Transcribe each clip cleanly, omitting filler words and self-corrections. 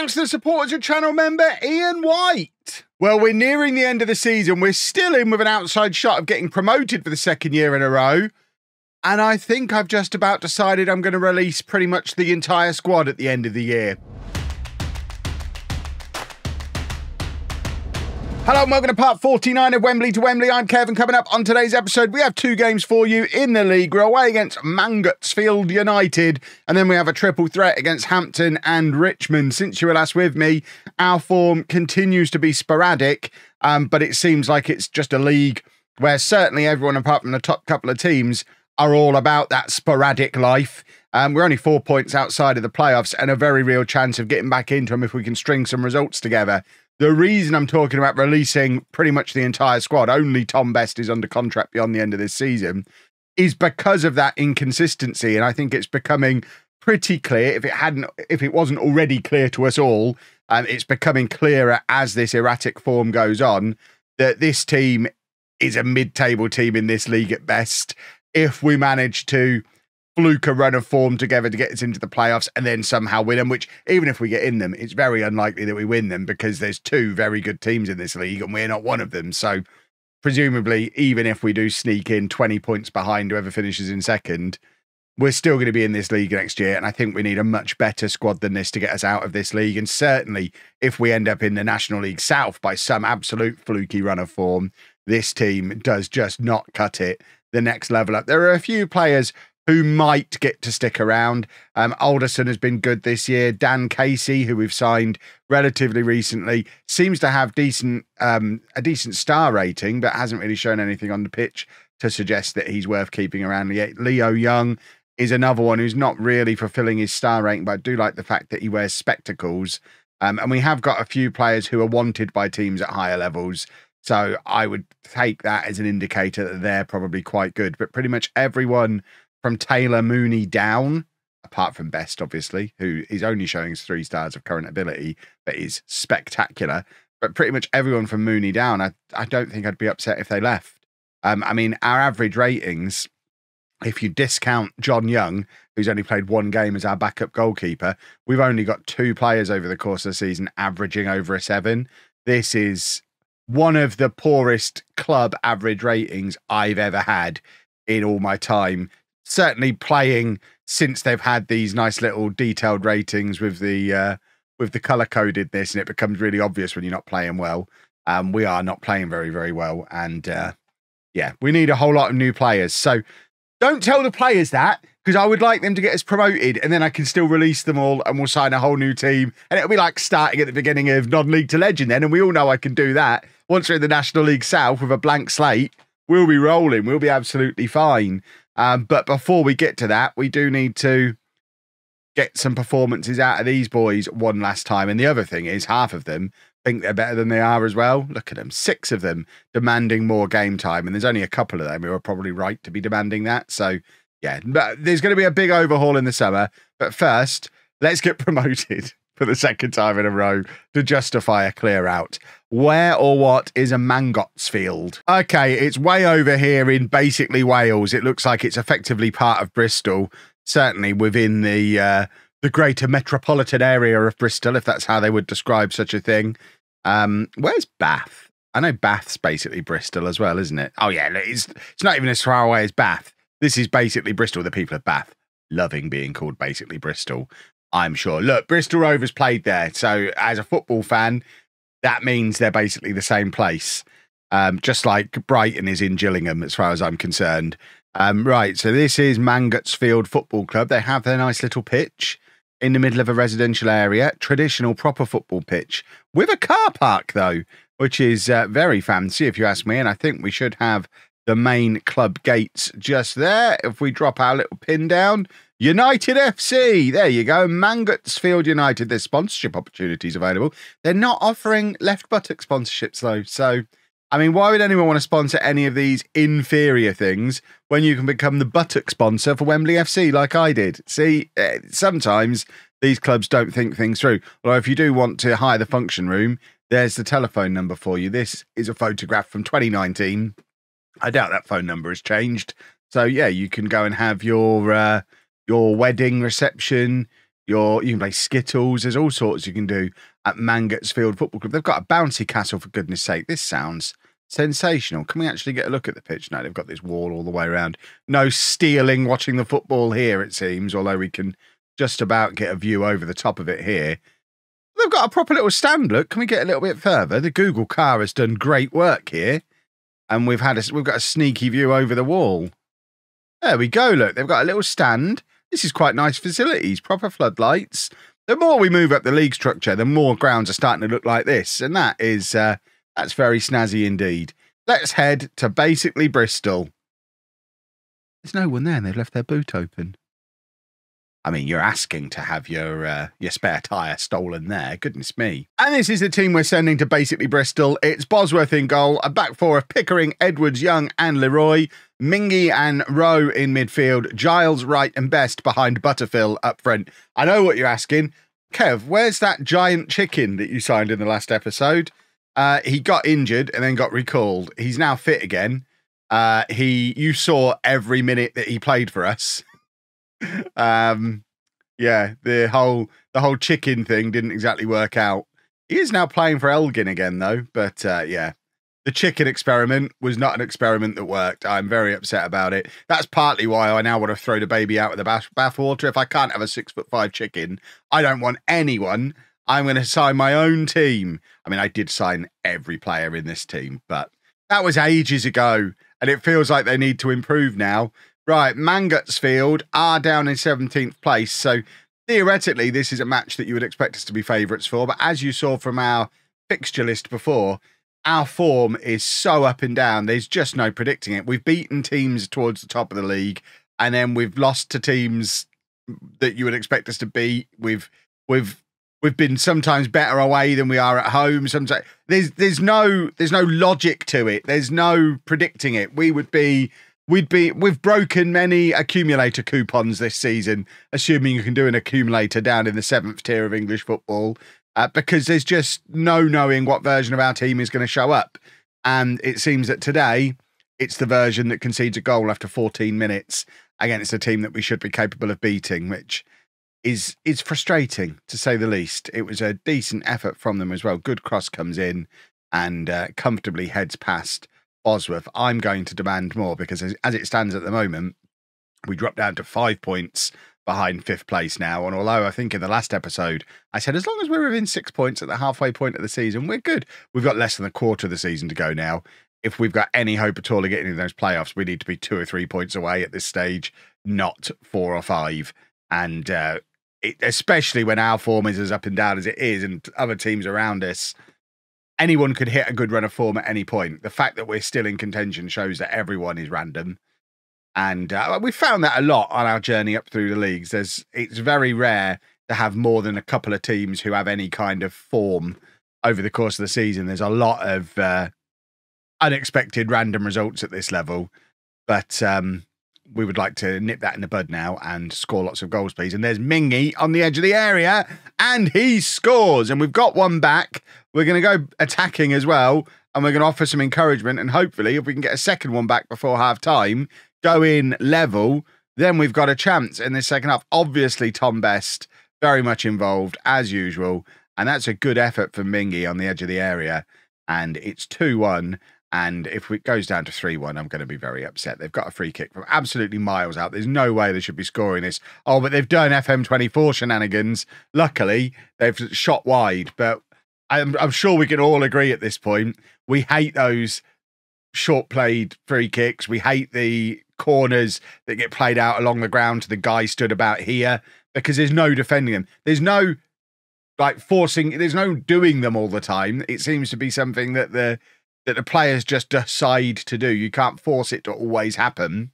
thanks to the supporters of channel member Ian White. Well, we're nearing the end of the season. We're still in with an outside shot of getting promoted for the second year in a row. And I think I've just about decided I'm going to release pretty much the entire squad at the end of the year. Hello and welcome to part 49 of Wembley to Wembley. I'm Kevin. Coming up on today's episode, we have two games for you in the league. We're away against Mangotsfield United, and then we have a triple threat against Hampton and Richmond. Since you were last with me, our form continues to be sporadic, but it seems like it's just a league where certainly everyone apart from the top couple of teams are all about that sporadic life. We're only 4 points outside of the playoffs and a very real chance of getting back into them if we can string some results together. The reason I'm talking about releasing pretty much the entire squad, only Tom Best is under contract beyond the end of this season, is because of that inconsistency. And I think it's becoming pretty clear, if it wasn't already clear to us all, it's becoming clearer as this erratic form goes on, that this team is a mid-table team in this league at best. If we manage to fluke a run of form together to get us into the playoffs and then somehow win them, which even if we get in them, it's very unlikely that we win them because there's two very good teams in this league and we're not one of them. So presumably, even if we do sneak in 20 points behind whoever finishes in second, we're still going to be in this league next year. And I think we need a much better squad than this to get us out of this league. And certainly if we end up in the National League South by some absolute fluky run of form, this team does just not cut it the next level up. There are a few players who might get to stick around. Alderson has been good this year. Dan Casey, who we've signed relatively recently, seems to have a decent star rating, but hasn't really shown anything on the pitch to suggest that he's worth keeping around yet. Leo Young is another one who's not really fulfilling his star rating, but I do like the fact that he wears spectacles. And we have got a few players who are wanted by teams at higher levels. So I would take that as an indicator that they're probably quite good. But pretty much everyone from Taylor Mooney down, apart from Best, obviously, who is only showing us 3 stars of current ability, but is spectacular. But pretty much everyone from Mooney down, I don't think I'd be upset if they left. I mean, our average ratings, if you discount John Young, who's only played 1 game as our backup goalkeeper, we've only got 2 players over the course of the season averaging over a 7. This is one of the poorest club average ratings I've ever had in all my time. Certainly playing since they've had these nice little detailed ratings with the color codedness, and it becomes really obvious when you're not playing well. We are not playing very, very well, and yeah, we need a whole lot of new players. So don't tell the players that, because I would like them to get us promoted, and then I can still release them all, and we'll sign a whole new team, and it'll be like starting at the beginning of non-league to legend then, and we all know I can do that. Once we're in the National League South with a blank slate, we'll be rolling. We'll be absolutely fine. But before we get to that, we do need to get some performances out of these boys one last time. And the other thing is, half of them think they're better than they are as well. Look at them, 6 of them demanding more game time. And there's only a couple of them who are probably right to be demanding that. So, yeah, but there's going to be a big overhaul in the summer. But first, let's get promoted for the second time in a row to justify a clear out. Where or what is a Mangotsfield? Okay, it's way over here in basically Wales. It looks like it's effectively part of Bristol, certainly within the greater metropolitan area of Bristol, if that's how they would describe such a thing. Where's Bath? I know Bath's basically Bristol as well, isn't it? Oh yeah, it's not even as far away as Bath. This is basically Bristol. The people of Bath loving being called basically Bristol, I'm sure. Look, Bristol Rovers played there. So as a football fan, that means they're basically the same place. Just like Brighton is in Gillingham, as far as I'm concerned. Right, so this is Mangotsfield Football Club. They have their nice little pitch in the middle of a residential area. Traditional proper football pitch with a car park, though, which is very fancy, if you ask me. And I think we should have the main club gates just there. If we drop our little pin down, United FC, there you go, Mangotsfield United. There's sponsorship opportunities available. They're not offering left buttock sponsorships though. So, I mean, why would anyone want to sponsor any of these inferior things when you can become the buttock sponsor for Wembley FC like I did? See, sometimes these clubs don't think things through. Or if you do want to hire the function room, there's the telephone number for you. This is a photograph from 2019. I doubt that phone number has changed. So yeah, you can go and have your wedding reception, You can play Skittles. There's all sorts you can do at Mangotsfield Football Club. They've got a bouncy castle, for goodness sake. This sounds sensational. Can we actually get a look at the pitch? No, they've got this wall all the way around. No stealing watching the football here, it seems, although we can just about get a view over the top of it here. They've got a proper little stand, look. Can we get a little bit further? The Google car has done great work here. And we've got a sneaky view over the wall. There we go, look. They've got a little stand. This is quite nice facilities, proper floodlights. The more we move up the league structure, the more grounds are starting to look like this. And that is, that's very snazzy indeed. Let's head to basically Bristol. There's no one there and they've left their boot open. I mean, you're asking to have your spare tyre stolen there. Goodness me. And this is the team we're sending to basically Bristol. It's Bosworth in goal, a back four of Pickering, Edwards, Young and Leroy, Mingy and Rowe in midfield, Giles, Wright and Best behind Butterfield up front. I know what you're asking. Kev, where's that giant chicken that you signed in the last episode? He got injured and then got recalled. He's now fit again. You saw every minute that he played for us. Yeah, the whole chicken thing didn't exactly work out. He is now playing for Elgin again though, but yeah, the chicken experiment was not an experiment that worked. I'm very upset about it. That's partly why I now want to throw the baby out with the bathwater. If I can't have a 6'5" chicken, I don't want anyone. I'm going to sign my own team. I mean, I did sign every player in this team, but that was ages ago, and it feels like they need to improve now. Right, Mangotsfield are down in 17th place, so theoretically this is a match that you would expect us to be favourites for, but as you saw from our fixture list before, our form is so up and down, there's just no predicting it. We've beaten teams towards the top of the league, and then we've lost to teams that you would expect us to beat. We've been sometimes better away than we are at home. Sometimes there's no logic to it. There's no predicting it. We've broken many accumulator coupons this season, assuming you can do an accumulator down in the 7th tier of English football, because there's just no knowing what version of our team is going to show up. And it seems that today it's the version that concedes a goal after 14 minutes against a team that we should be capable of beating, which is frustrating to say the least. It was a decent effort from them as well. Good cross comes in and comfortably heads past Bosworth. I'm going to demand more because as it stands at the moment, we dropped down to 5 points behind 5th place now. And although I think in the last episode, I said, as long as we're within 6 points at the halfway point of the season, we're good. We've got less than a quarter of the season to go now. If we've got any hope at all of getting into those playoffs, we need to be 2 or 3 points away at this stage, not 4 or 5. And especially when our form is as up and down as it is and other teams around us, anyone could hit a good run of form at any point. The fact that we're still in contention shows that everyone is random. And we found that a lot on our journey up through the leagues. It's very rare to have more than a couple of teams who have any kind of form over the course of the season. There's a lot of unexpected random results at this level. But we would like to nip that in the bud now and score lots of goals, please. And there's Mingy on the edge of the area, and he scores. And we've got one back. We're going to go attacking as well, and we're going to offer some encouragement. And hopefully, if we can get a second one back before half-time, go in level, then we've got a chance in this second half. Obviously, Tom Best very much involved, as usual. And that's a good effort from Mingy on the edge of the area. And it's 2-1. And if it goes down to 3-1, I'm going to be very upset. They've got a free kick from absolutely miles out. There's no way they should be scoring this. Oh, but they've done FM24 shenanigans. Luckily, they've shot wide. But I'm sure we can all agree at this point, we hate those short-played free kicks. We hate the corners that get played out along the ground to the guy stood about here, because there's no defending them. There's no there's no doing them all the time. It seems to be something that the players just decide to do. You can't force it to always happen.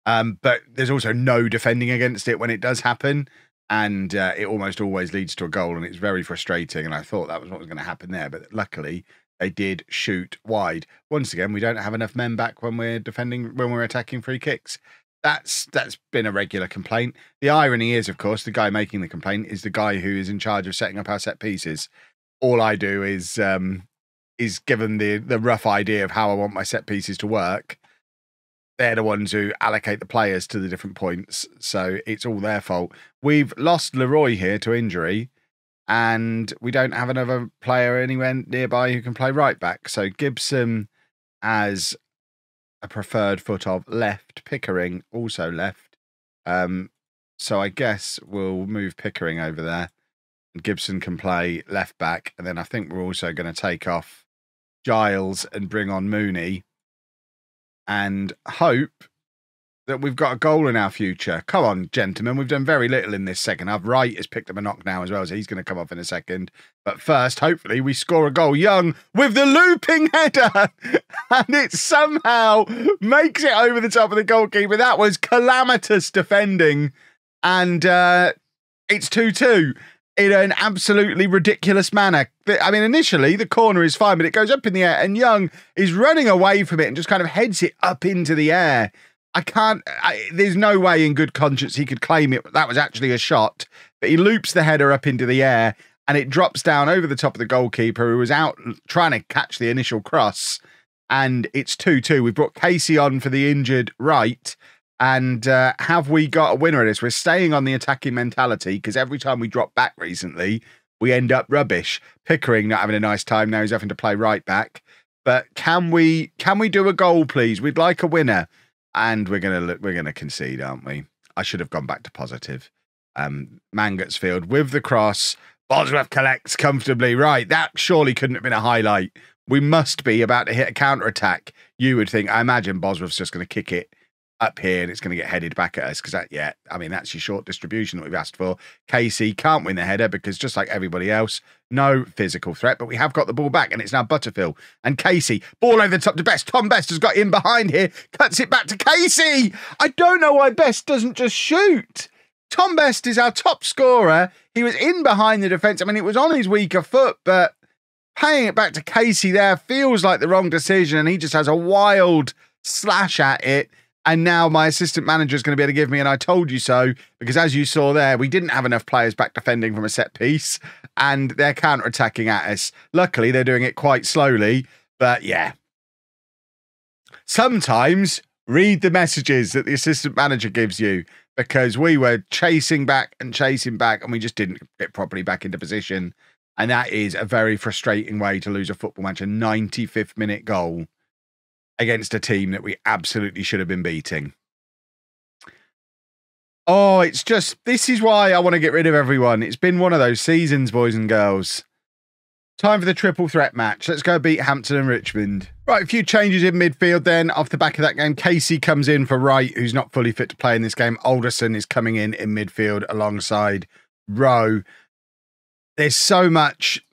But there's also no defending against it when it does happen. And it almost always leads to a goal. And it's very frustrating. And I thought that was what was going to happen there. But luckily, they did shoot wide. Once again, we don't have enough men back when we're attacking free kicks. That's been a regular complaint. The irony is, of course, the guy making the complaint is the guy who is in charge of setting up our set pieces. All I do is given the rough idea of how I want my set pieces to work. they're the ones who allocate the players to the different points. So it's all their fault. We've lost Leroy here to injury, and we don't have another player anywhere nearby who can play right back. So Gibson as a preferred foot of left, Pickering also left. So I guess we'll move Pickering over there. And Gibson can play left back. And then I think we're also going to take off Giles and bring on Mooney and hope that we've got a goal in our future. Come on, gentlemen. We've done very little in this second half. Wright has picked up a knock now as well, so he's going to come off in a second. But first, hopefully, we score a goal. Young with the looping header. And it somehow makes it over the top of the goalkeeper. That was calamitous defending. And it's 2-2 in an absolutely ridiculous manner. I mean, initially, the corner is fine, but it goes up in the air, and Young is running away from it and just kind of heads it up into the air. There's no way in good conscience he could claim it. That was actually a shot, but he loops the header up into the air and it drops down over the top of the goalkeeper who was out trying to catch the initial cross. And it's 2-2. We brought Casey on for the injured Wright. And have we got a winner of this? We're staying on the attacking mentality because every time we drop back recently, we end up rubbish. Pickering not having a nice time now. He's having to play right back. But can we do a goal, please? We'd like a winner. And we're gonna concede, aren't we? I should have gone back to positive. Mangotsfield with the cross. Bosworth collects comfortably. Right, that surely couldn't have been a highlight. We must be about to hit a counter-attack. You would think. I imagine Bosworth's just going to kick it up here and it's going to get headed back at us because that's your short distribution that we've asked for. Casey can't win the header because just like everybody else, no physical threat, but we have got the ball back and it's now Butterfield and Casey. Ball over the top to Best. Tom Best has got in behind here, cuts it back to Casey. I don't know why Best doesn't just shoot. Tom Best is our top scorer. He was in behind the defence. I mean, it was on his weaker foot, but paying it back to Casey there feels like the wrong decision and he just has a wild slash at it. And now my assistant manager is going to be able to give me an I told you so, because as you saw there, we didn't have enough players back defending from a set piece and they're counter-attacking at us. Luckily, they're doing it quite slowly, but yeah. Sometimes read the messages that the assistant manager gives you because we were chasing back and we just didn't get properly back into position. And that is a very frustrating way to lose a football match, a 95th minute goal against a team that we absolutely should have been beating. Oh, it's just, this is why I want to get rid of everyone. It's been one of those seasons, boys and girls. Time for the triple threat match. Let's go beat Hampton and Richmond. Right, a few changes in midfield then. Off the back of that game, Casey comes in for Wright, who's not fully fit to play in this game. Alderson is coming in midfield alongside Rowe. There's so much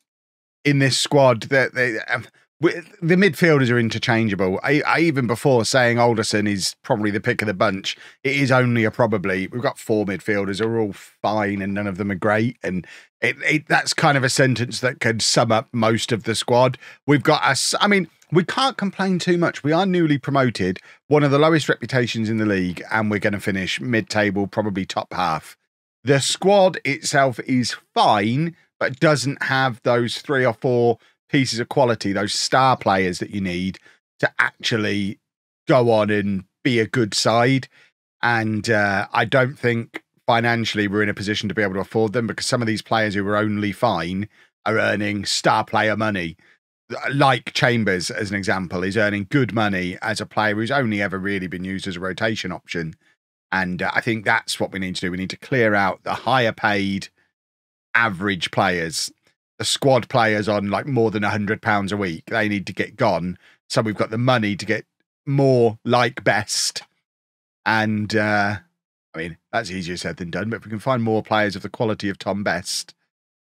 in this squad that the midfielders are interchangeable. I even before saying Alderson is probably the pick of the bunch, it is only a probably. We've got four midfielders who are all fine and none of them are great. And that's kind of a sentence that could sum up most of the squad. We've got us. I mean, we can't complain too much. We are newly promoted, one of the lowest reputations in the league, and we're going to finish mid-table, probably top half. The squad itself is fine, but doesn't have those 3 or 4 pieces of quality, those star players that you need to actually go on and be a good side. And I don't think financially we're in a position to be able to afford them because some of these players who are only fine are earning star player money. Like Chambers, as an example, is earning good money as a player who's only ever really been used as a rotation option. And I think that's what we need to do. We need to clear out the higher paid average players. The squad players on like more than £100 a week, they need to get gone. So we've got the money to get more like Best. And I mean, that's easier said than done. But if we can find more players of the quality of Tom Best,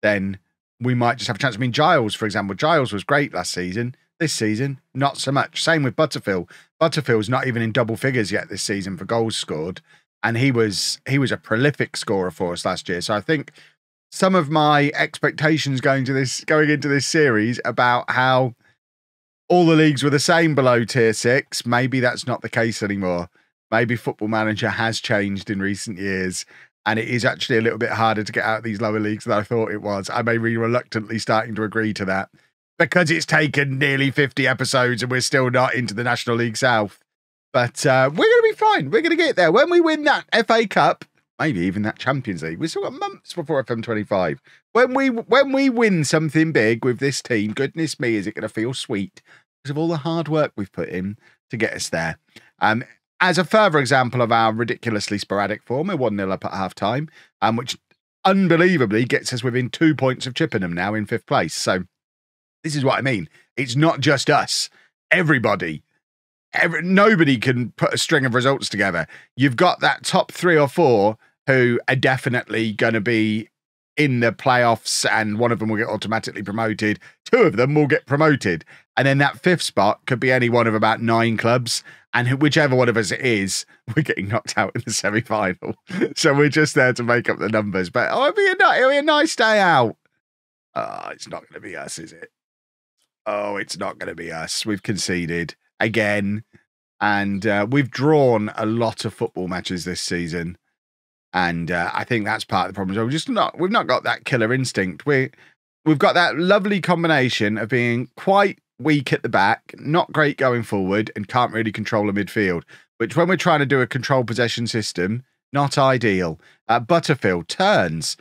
then we might just have a chance. I mean, Giles, for example, Giles was great last season. This season, not so much. Same with Butterfield. Butterfield's not even in double figures yet this season for goals scored. And he was a prolific scorer for us last year. So I think some of my expectations going into this series about how all the leagues were the same below tier 6, maybe that's not the case anymore. Maybe Football Manager has changed in recent years and it is actually a little bit harder to get out of these lower leagues than I thought it was. I may be reluctantly starting to agree to that because it's taken nearly 50 episodes and we're still not into the National League South. But we're going to be fine. We're going to get there. When we win that FA Cup, maybe even that Champions League, we've still got months before FM25. When we win something big with this team, goodness me, is it going to feel sweet because of all the hard work we've put in to get us there. As a further example of our ridiculously sporadic form, we're 1-0 up at half-time, which unbelievably gets us within 2 points of Chippenham now in 5th place. So this is what I mean. It's not just us. Everybody. Nobody can put a string of results together. You've got that top 3 or 4 who are definitely going to be in the playoffs, and one of them will get automatically promoted. 2 of them will get promoted. And then that 5th spot could be any one of about 9 clubs. And whichever one of us it is, we're getting knocked out in the semi-final. So we're just there to make up the numbers. But it'll be a nice day out. Oh, it's not going to be us, is it? Oh, it's not going to be us. We've conceded again. And we've drawn a lot of football matches this season. And I think that's part of the problem. So we've not got that killer instinct. We've got that lovely combination of being quite weak at the back, not great going forward, and can't really control a midfield, which when we're trying to do a control possession system, not ideal. Butterfield turns,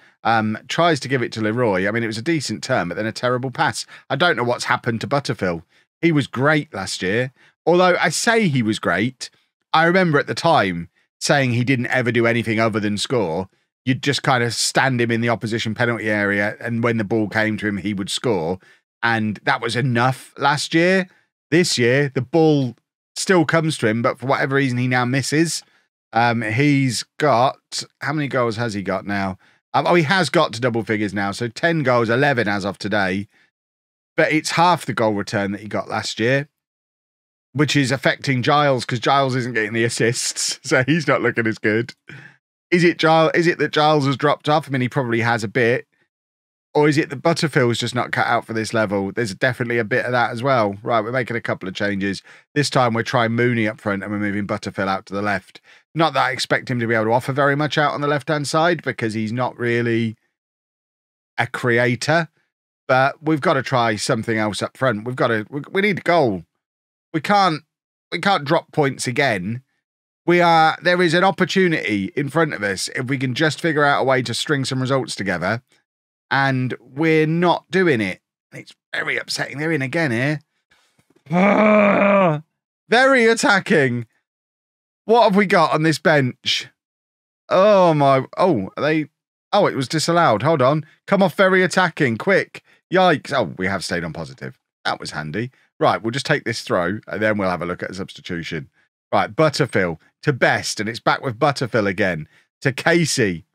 tries to give it to Leroy. I mean, it was a decent turn, but then a terrible pass. I don't know what's happened to Butterfield. He was great last year. Although I say he was great, I remember at the time saying he didn't ever do anything other than score. You'd just kind of stand him in the opposition penalty area, and when the ball came to him, he would score. And that was enough last year. This year, the ball still comes to him, but for whatever reason, he now misses. He's got... How many goals has he got now? He has got to double figures now. So 10 goals, 11 as of today. But it's half the goal return that he got last year, which is affecting Giles because Giles isn't getting the assists. So he's not looking as good. Is it that Giles has dropped off? I mean, he probably has a bit. Or is it that Butterfield's just not cut out for this level? There's definitely a bit of that as well. Right, we're making a couple of changes. This time we're trying Mooney up front and we're moving Butterfield out to the left. Not that I expect him to be able to offer very much out on the left-hand side because he's not really a creator. But we've got to try something else up front. We need a goal. We can't drop points again. There is an opportunity in front of us if we can just figure out a way to string some results together. And we're not doing it. It's very upsetting. They're in again here. Very attacking. What have we got on this bench? Oh, my. Oh, are they... Oh, it was disallowed. Hold on. Come off very attacking. Quick. Yikes. Oh, we have stayed on positive. That was handy. Right, we'll just take this throw, and then we'll have a look at a substitution. Right, Butterfield to Best, and it's back with Butterfield again. To Casey.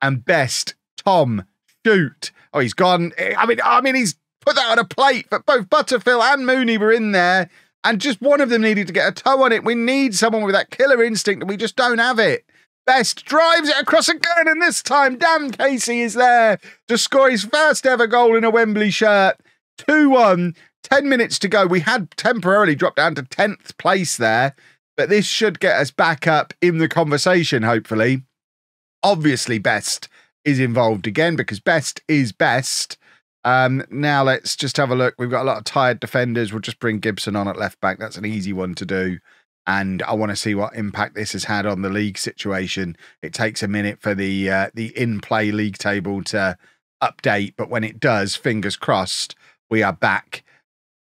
And Best. Tom. Shoot. Oh, he's gone. I mean, he's put that on a plate, but both Butterfield and Mooney were in there, and just one of them needed to get a toe on it. We need someone with that killer instinct, and we just don't have it. Best drives it across again, and this time, damn, Casey is there to score his first ever goal in a Wembley shirt. 2-1, 10 minutes to go. We had temporarily dropped down to 10th place there, but this should get us back up in the conversation, hopefully. Obviously, Best is involved again because Best is best. Now let's just have a look. We've got a lot of tired defenders. We'll just bring Gibson on at left back. That's an easy one to do. And I want to see what impact this has had on the league situation. It takes a minute for the in-play league table to update, but when it does, fingers crossed, we are back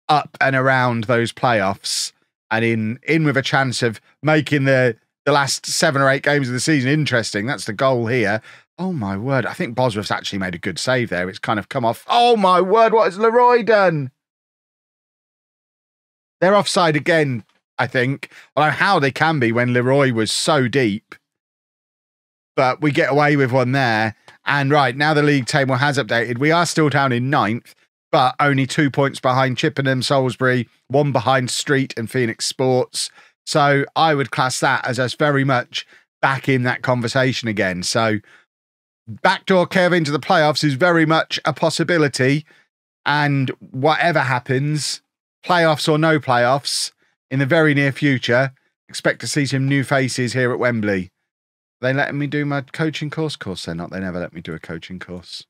up and around those playoffs and in with a chance of making the last 7 or 8 games of the season interesting. That's the goal here. Oh, my word. I think Bosworth's actually made a good save there. It's kind of come off. Oh, my word. What has Leroy done? They're offside again, I think. I don't know how they can be when Leroy was so deep. But we get away with one there. And right, now the league table has updated. We are still down in 9th, but only 2 points behind Chippenham, Salisbury, 1 behind Street and Phoenix Sports. So I would class that as us very much back in that conversation again. So backdoor Kev into the playoffs is very much a possibility. And whatever happens, playoffs or no playoffs, in the very near future, expect to see some new faces here at Wembley. Are they letting me do my coaching course? Of course they're not. They never let me do a coaching course.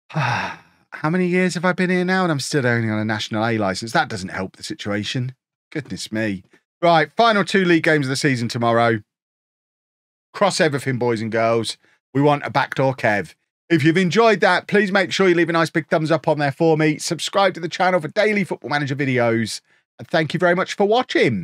How many years have I been here now? And I'm still only on a National A licence. That doesn't help the situation. Goodness me. Right, final 2 league games of the season tomorrow. Cross everything, boys and girls. We want a backdoor Kev. If you've enjoyed that, please make sure you leave a nice big thumbs up on there for me. Subscribe to the channel for daily Football Manager videos. And thank you very much for watching.